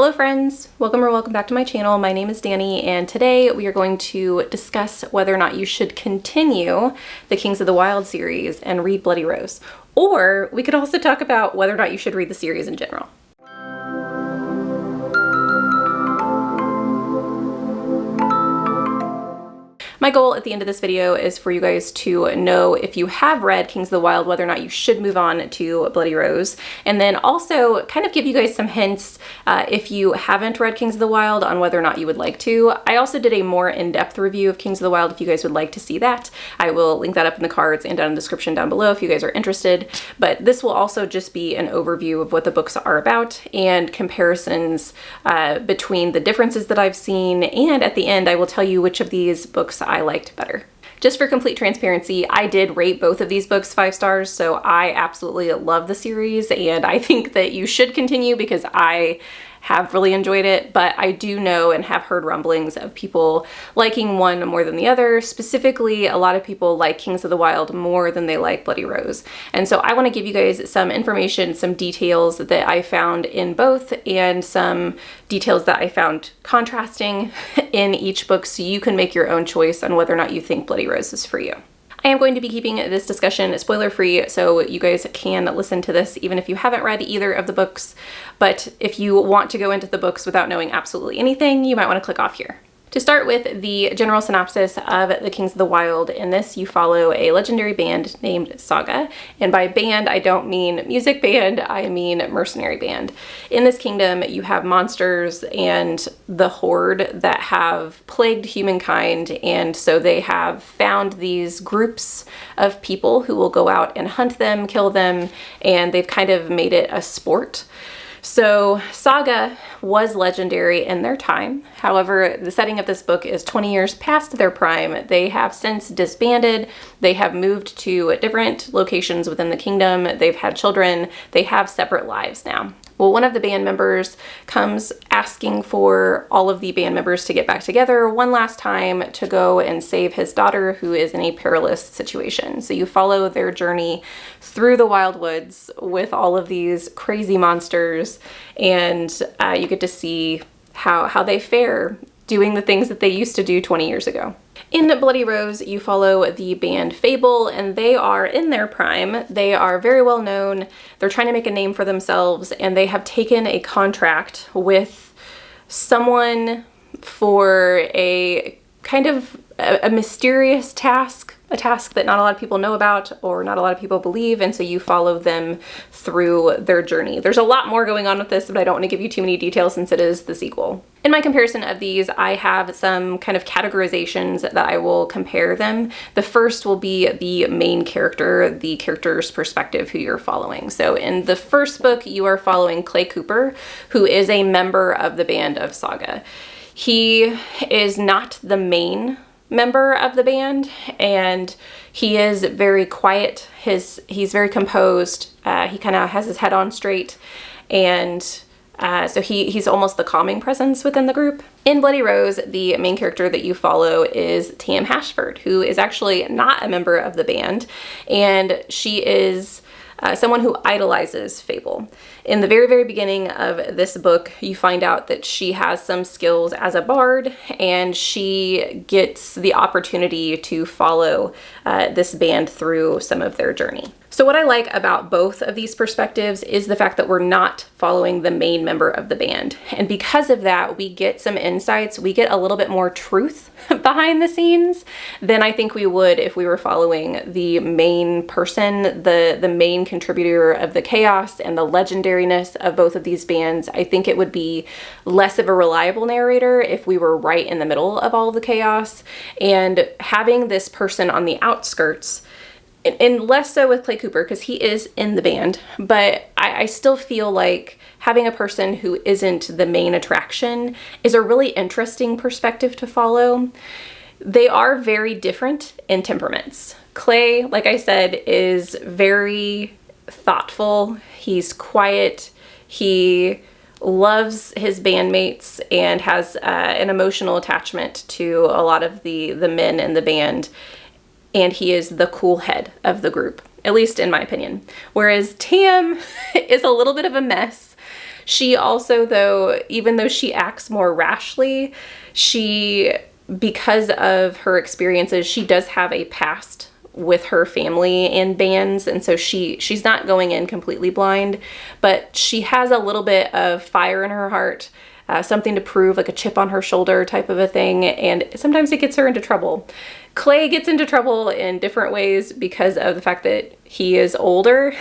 Hello friends, welcome back to my channel. My name is Danny and today we are going to discuss whether or not you should continue the Kings of the Wyld series and read Bloody Rose. Or we could also talk about whether or not you should read the series in general. My goal at the end of this video is for you guys to know if you have read Kings of the Wyld, whether or not you should move on to Bloody Rose, and then also kind of give you guys some hints if you haven't read Kings of the Wyld on whether or not you would like to. I also did a more in-depth review of Kings of the Wyld if you guys would like to see that. I will link that up in the cards and down in the description down below if you guys are interested, but this will also just be an overview of what the books are about and comparisons between the differences that I've seen, and at the end I will tell you which of these books I liked better. Just for complete transparency, I did rate both of these books 5 stars, so I absolutely love the series and I think that you should continue because I have really enjoyed it, but I do know and have heard rumblings of people liking one more than the other. Specifically, a lot of people like Kings of the Wyld more than they like Bloody Rose. And so I want to give you guys some information, some details that I found in both, and some details that I found contrasting in each book so you can make your own choice on whether or not you think Bloody Rose is for you. I am going to be keeping this discussion spoiler-free, so you guys can listen to this even if you haven't read either of the books, but if you want to go into the books without knowing absolutely anything, you might want to click off here. To start with the general synopsis of the Kings of the Wyld, in this you follow a legendary band named Saga, and by band I don't mean music band, I mean mercenary band. In this kingdom you have monsters and the Horde that have plagued humankind, and so they have found these groups of people who will go out and hunt them, kill them, and they've kind of made it a sport. So Saga was legendary in their time. However, the setting of this book is 20 years past their prime. They have since disbanded. They have moved to different locations within the kingdom. They've had children. They have separate lives now. Well, one of the band members comes asking for all of the band members to get back together one last time to go and save his daughter, who is in a perilous situation. So you follow their journey through the wild woods with all of these crazy monsters, and you get to see how they fare doing the things that they used to do 20 years ago. In Bloody Rose, you follow the band Fable, and they are in their prime. They are very well known. They're trying to make a name for themselves, and they have taken a contract with someone for a kind of a mysterious task, a task that not a lot of people know about or not a lot of people believe, and so you follow them through their journey. There's a lot more going on with this, but I don't want to give you too many details since it is the sequel. In my comparison of these, I have some kind of categorizations that I will compare them. The first will be the main character, the character's perspective who you're following. So in the first book, you are following Clay Cooper, who is a member of the band of Saga. He is not the main member of the band, and he is very quiet. He's very composed. He kind of has his head on straight, and so he's almost the calming presence within the group. In Bloody Rose, the main character that you follow is Tam Hashford, who is actually not a member of the band, and she is someone who idolizes Fable. In the very, very beginning of this book, you find out that she has some skills as a bard, and she gets the opportunity to follow this band through some of their journey. So what I like about both of these perspectives is the fact that we're not following the main member of the band. And because of that, we get some insights, we get a little bit more truth behind the scenes than I think we would if we were following the main person, the main contributor of the chaos and the legendariness of both of these bands. I think it would be less of a reliable narrator if we were right in the middle of all of the chaos, and having this person on the outskirts, and less so with Clay Cooper because he is in the band, but I still feel like having a person who isn't the main attraction is a really interesting perspective to follow. They are very different in temperaments. Clay, like I said, is very thoughtful. He's quiet. He loves his bandmates and has an emotional attachment to a lot of the men in the band. And he is the cool head of the group, at least in my opinion. Whereas Tam is a little bit of a mess. She also, though, even though she acts more rashly, because of her experiences, she does have a past with her family and bands, and so she's not going in completely blind, but she has a little bit of fire in her heart, something to prove, like a chip on her shoulder type of a thing, and sometimes it gets her into trouble. Clay gets into trouble in different ways because of the fact that he is older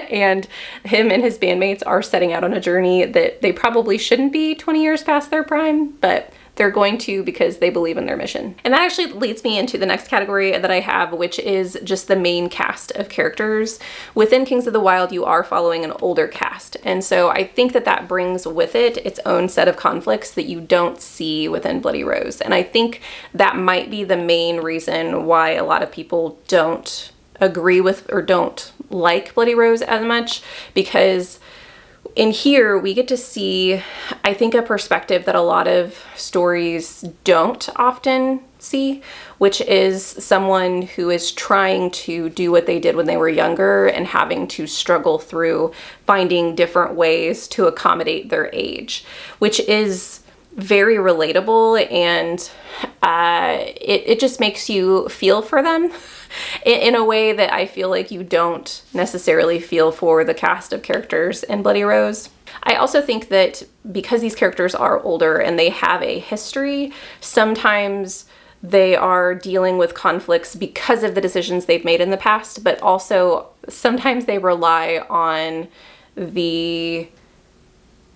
and him and his bandmates are setting out on a journey that they probably shouldn't be 20 years past their prime, but they're going to because they believe in their mission. And that actually leads me into the next category that I have, which is just the main cast of characters. Within Kings of the Wyld, you are following an older cast. And so I think that that brings with it its own set of conflicts that you don't see within Bloody Rose. And I think that might be the main reason why a lot of people don't agree with or don't like Bloody Rose as much, because in here, we get to see, I think, a perspective that a lot of stories don't often see, which is someone who is trying to do what they did when they were younger and having to struggle through finding different ways to accommodate their age, which is very relatable, and it just makes you feel for them in a way that I feel like you don't necessarily feel for the cast of characters in Bloody Rose. I also think that because these characters are older and they have a history, sometimes they are dealing with conflicts because of the decisions they've made in the past, but also sometimes they rely on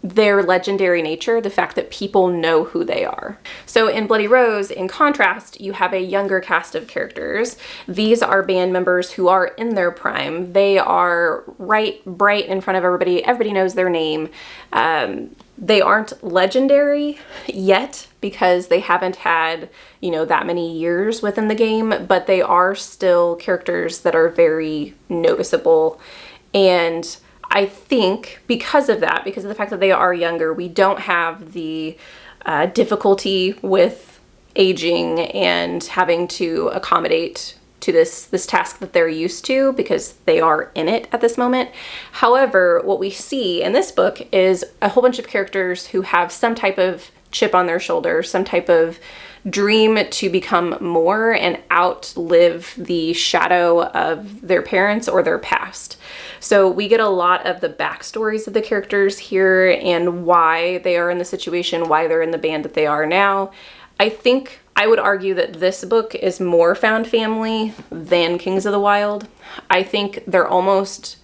their legendary nature, the fact that people know who they are. So in Bloody Rose, in contrast, you have a younger cast of characters. These are band members who are in their prime. They are bright in front of everybody. Everybody knows their name. They aren't legendary yet because they haven't had, that many years within the game, but they are still characters that are very noticeable. And I think because of that, because of the fact that they are younger, we don't have the difficulty with aging and having to accommodate to this task that they're used to because they are in it at this moment. However, what we see in this book is a whole bunch of characters who have some type of chip on their shoulder, some type of dream to become more and outlive the shadow of their parents or their past. So we get a lot of the backstories of the characters here and why they are in the situation, why they're in the band that they are now. I think I would argue that this book is more found family than Kings of the Wyld. I think they're almost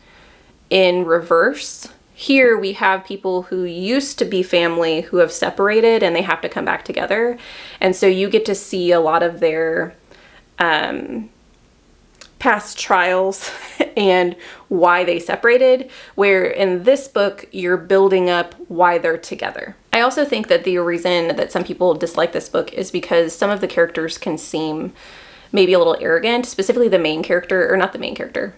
in reverse. Here we have people who used to be family who have separated and they have to come back together. And so you get to see a lot of their past trials and why they separated, where in this book you're building up why they're together. I also think that the reason that some people dislike this book is because some of the characters can seem maybe a little arrogant, specifically the main character, or not the main character,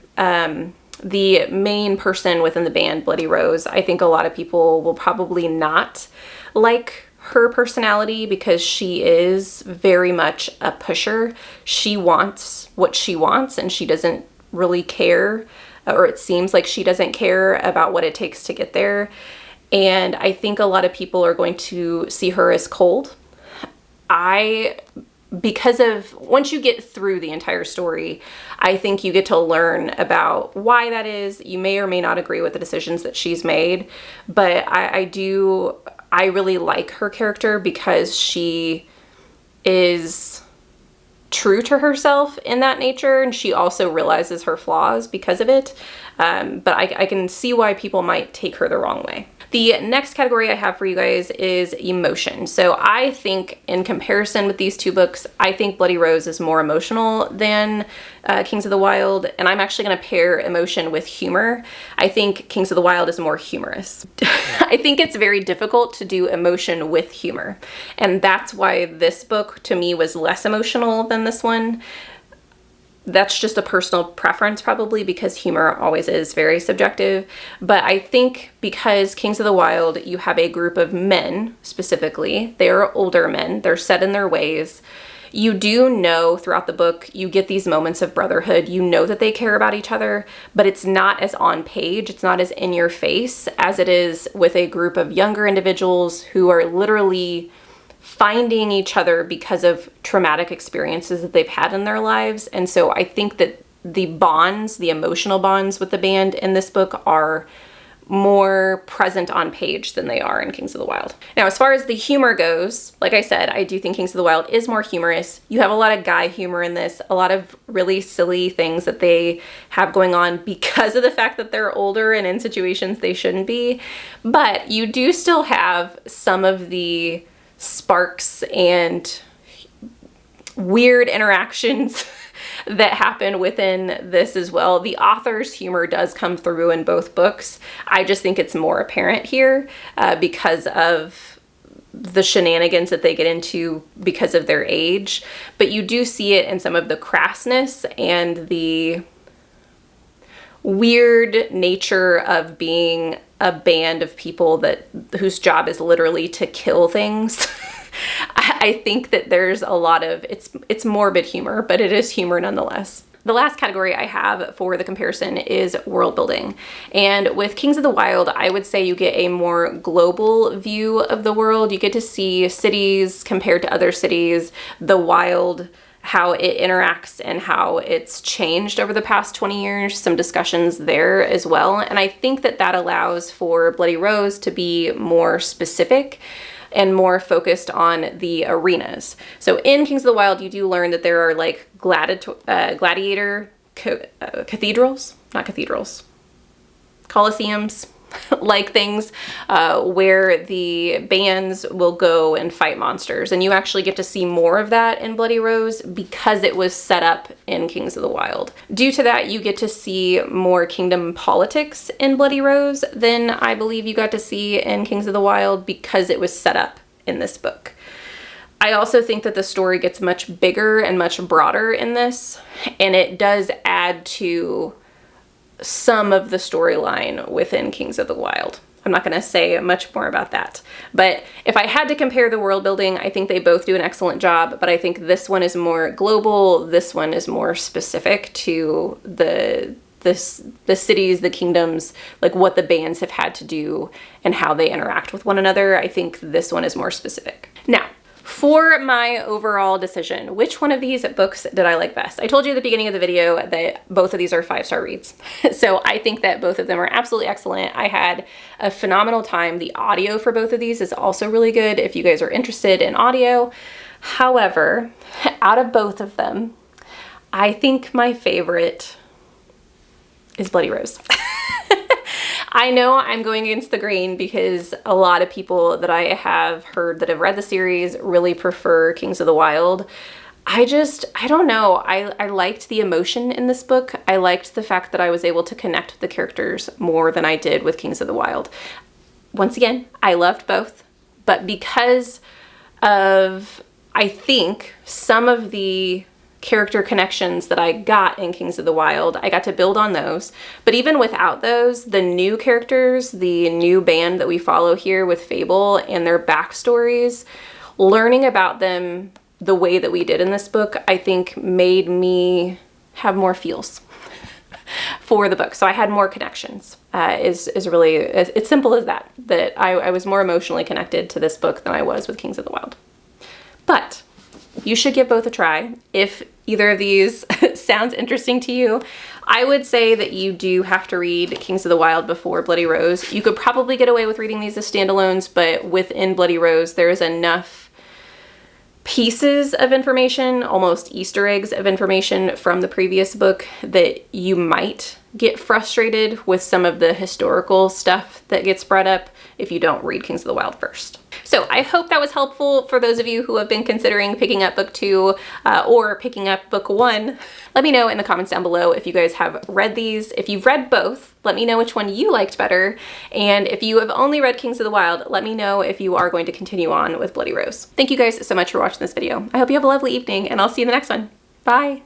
the main person within the band, Bloody Rose. I think a lot of people will probably not like her personality because she is very much a pusher. She wants what she wants and she doesn't really care, or it seems like she doesn't care about what it takes to get there. And I think a lot of people are going to see her as cold. Because of, once you get through the entire story, I think you get to learn about why that is. You may or may not agree with the decisions that she's made, but I really like her character because she is true to herself in that nature, and she also realizes her flaws because of it. But I can see why people might take her the wrong way. The next category I have for you guys is emotion. So I think in comparison with these two books, I think Bloody Rose is more emotional than Kings of the Wyld, and I'm actually going to pair emotion with humor. I think Kings of the Wyld is more humorous. I think it's very difficult to do emotion with humor, and that's why this book to me was less emotional than this one. That's just a personal preference probably, because humor always is very subjective. But I think because Kings of the Wyld, you have a group of men specifically. They are older men. They're set in their ways. You do know throughout the book, you get these moments of brotherhood. You know that they care about each other, but it's not as on page. It's not as in your face as it is with a group of younger individuals who are literally finding each other because of traumatic experiences that they've had in their lives. And so I think that the bonds, the emotional bonds with the band in this book are more present on page than they are in Kings of the Wyld. Now, as far as the humor goes, like I said, I do think Kings of the Wyld is more humorous. You have a lot of guy humor in this, a lot of really silly things that they have going on because of the fact that they're older and in situations they shouldn't be. But you do still have some of the sparks and weird interactions that happen within this as well. The author's humor does come through in both books. I just think it's more apparent here because of the shenanigans that they get into because of their age. But you do see it in some of the crassness and the weird nature of being a band of people whose job is literally to kill things. I think that there's a lot of, it's morbid humor, but it is humor nonetheless. The last category I have for the comparison is world building. And with Kings of the Wyld, I would say you get a more global view of the world. You get to see cities compared to other cities, the Wyld, how it interacts and how it's changed over the past 20 years, some discussions there as well. And I think that that allows for Bloody Rose to be more specific and more focused on the arenas. So in Kings of the Wyld, you do learn that there are like gladiator cathedrals, not cathedrals, coliseums, like things where the bands will go and fight monsters. And you actually get to see more of that in Bloody Rose because it was set up in Kings of the Wyld. Due to that, you get to see more kingdom politics in Bloody Rose than I believe you got to see in Kings of the Wyld because it was set up in this book. I also think that the story gets much bigger and much broader in this, and it does add to some of the storyline within Kings of the Wyld. I'm not going to say much more about that. But if I had to compare the world building, I think they both do an excellent job, but I think this one is more global. This one is more specific to the cities, the kingdoms, like what the bands have had to do and how they interact with one another. I think this one is more specific. Now, for my overall decision, which one of these books did I like best? I told you at the beginning of the video that both of these are 5-star reads. So I think that both of them are absolutely excellent. I had a phenomenal time. The audio for both of these is also really good if you guys are interested in audio. However, out of both of them, I think my favorite is Bloody Rose. I know I'm going against the grain because a lot of people that I have heard that have read the series really prefer Kings of the Wyld. I don't know. I liked the emotion in this book. I liked the fact that I was able to connect with the characters more than I did with Kings of the Wyld. Once again, I loved both, but because of, I think, some of the character connections that I got in Kings of the Wyld, I got to build on those. But even without those, the new characters, the new band that we follow here with Fable and their backstories, learning about them the way that we did in this book, I think made me have more feels for the book. So I had more connections, is really, it's simple as that, I was more emotionally connected to this book than I was with Kings of the Wyld. But you should give both a try. If either of these sounds interesting to you, I would say that you do have to read Kings of the Wyld before Bloody Rose. You could probably get away with reading these as standalones, but within Bloody Rose, there is enough pieces of information, almost Easter eggs of information from the previous book, that you might get frustrated with some of the historical stuff that gets brought up if you don't read Kings of the Wyld first. So I hope that was helpful for those of you who have been considering picking up book 2 or picking up book 1. Let me know in the comments down below if you guys have read these. If you've read both, let me know which one you liked better. And if you have only read Kings of the Wyld, let me know if you are going to continue on with Bloody Rose. Thank you guys so much for watching this video. I hope you have a lovely evening, and I'll see you in the next one. Bye.